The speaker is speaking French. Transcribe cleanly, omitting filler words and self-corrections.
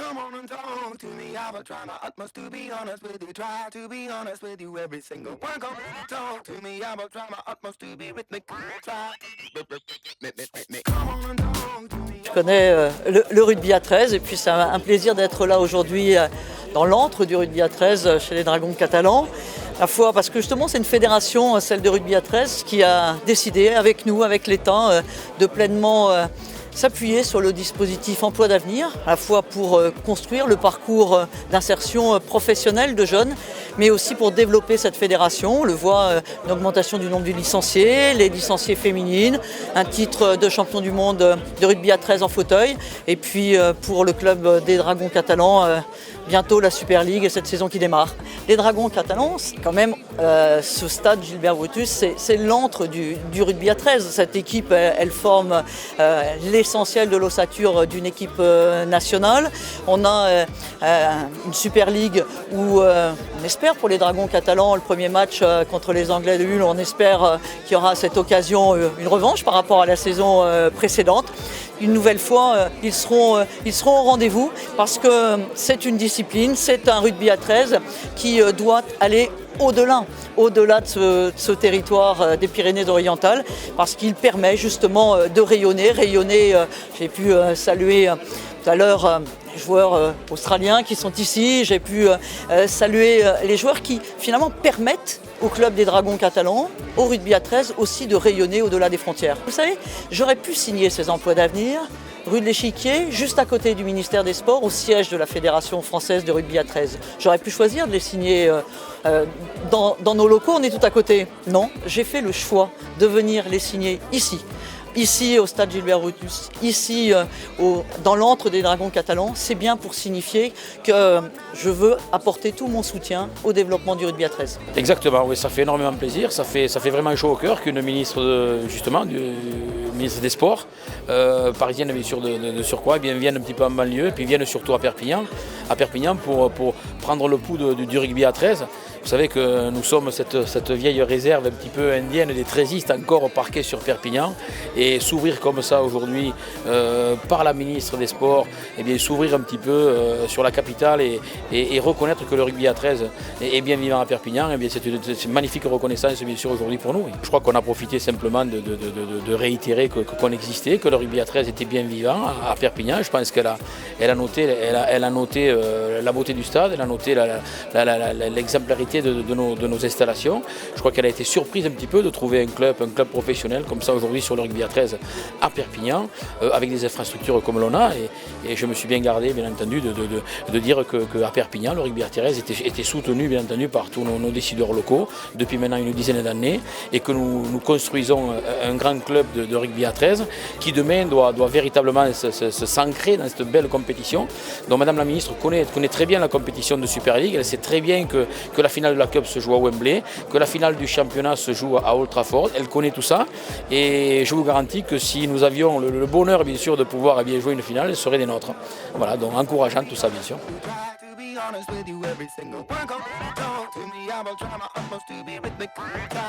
Come on and talk to me. I will try my utmost to be honest with you. Try to be honest with you every single one. Come on, talk to me. I will try my utmost to be rhythmic. Try. Come on and talk to me. Je connais le rugby à 13 et puis c'est un plaisir d'être là aujourd'hui dans l'antre du rugby à 13 chez les Dragons catalans. À la fois parce que justement c'est une fédération, celle de rugby à 13, qui a décidé avec nous, avec l'État, de pleinement s'appuyer sur le dispositif Emploi d'avenir, à la fois pour construire le parcours d'insertion professionnelle de jeunes, mais aussi pour développer cette fédération. On le voit, une augmentation du nombre de licenciés, les licenciés féminines, un titre de champion du monde de rugby à 13 en fauteuil, et puis pour le club des Dragons catalans, bientôt la Super League et cette saison qui démarre. Les Dragons catalans, c'est quand même ce stade Gilbert Brutus, c'est l'antre du rugby à 13. Cette équipe, elle forme l'essentiel de l'ossature d'une équipe nationale. On a une Super League où on espère pour les Dragons catalans le premier match contre les Anglais de Hull, on espère qu'il y aura à cette occasion une revanche par rapport à la saison précédente. Une nouvelle fois, ils seront au rendez-vous parce que c'est une discipline, c'est un rugby à 13 qui doit aller au-delà de ce territoire des Pyrénées-Orientales, parce qu'il permet justement de rayonner. J'ai pu saluer tout à l'heure les joueurs australiens qui sont ici, j'ai pu saluer les joueurs qui finalement permettent au club des Dragons catalans, au rugby à 13 aussi de rayonner au-delà des frontières. Vous savez, j'aurais pu signer ces emplois d'avenir rue de l'Échiquier, juste à côté du ministère des Sports, au siège de la Fédération française de rugby à 13. J'aurais pu choisir de les signer dans nos locaux, on est tout à côté. Non, j'ai fait le choix de venir les signer ici au stade Gilbert Brutus, ici dans l'antre des Dragons catalans. C'est bien pour signifier que je veux apporter tout mon soutien au développement du rugby à 13. Exactement, oui, ça fait énormément plaisir, ça fait vraiment chaud au cœur qu'une ministre justement du ministre des Sports, parisienne bien sûr de surcroît, vienne un petit peu en banlieue et puis vienne surtout à Perpignan pour prendre le pouls du rugby à 13. Vous savez que nous sommes cette vieille réserve un petit peu indienne des treizistes encore parqués sur Perpignan, et s'ouvrir comme ça aujourd'hui par la ministre des Sports, et bien s'ouvrir un petit peu sur la capitale et reconnaître que le rugby à 13 est bien vivant à Perpignan, et bien c'est une magnifique reconnaissance bien sûr aujourd'hui pour nous. Je crois qu'on a profité simplement de réitérer qu'on existait, que le rugby à 13 était bien vivant à Perpignan. Je pense qu'elle a noté la beauté du stade, elle a noté l'exemplarité de nos installations. Je crois qu'elle a été surprise un petit peu de trouver un club professionnel comme ça aujourd'hui sur le rugby à 13 à Perpignan, avec des infrastructures comme l'on a, et je me suis bien gardé bien entendu de dire qu'à Perpignan le rugby à 13 était soutenu bien entendu par tous nos décideurs locaux depuis maintenant une dizaine d'années, et que nous construisons un grand club de rugby à 13 qui demain doit véritablement s'ancrer dans cette belle compétition. Donc Madame la Ministre connaît très bien la compétition de Super League, elle sait très bien que la finale de la Cup se joue à Wembley, que la finale du championnat se joue à Old Trafford, elle connaît tout ça, et je vous garantis que si nous avions le bonheur bien sûr de pouvoir bien jouer une finale, elle serait des nôtres. Voilà, donc encourageant tout ça bien sûr. Honest with you every single one. Come on, talk to me. I will try my utmost to be rhythmic. Try.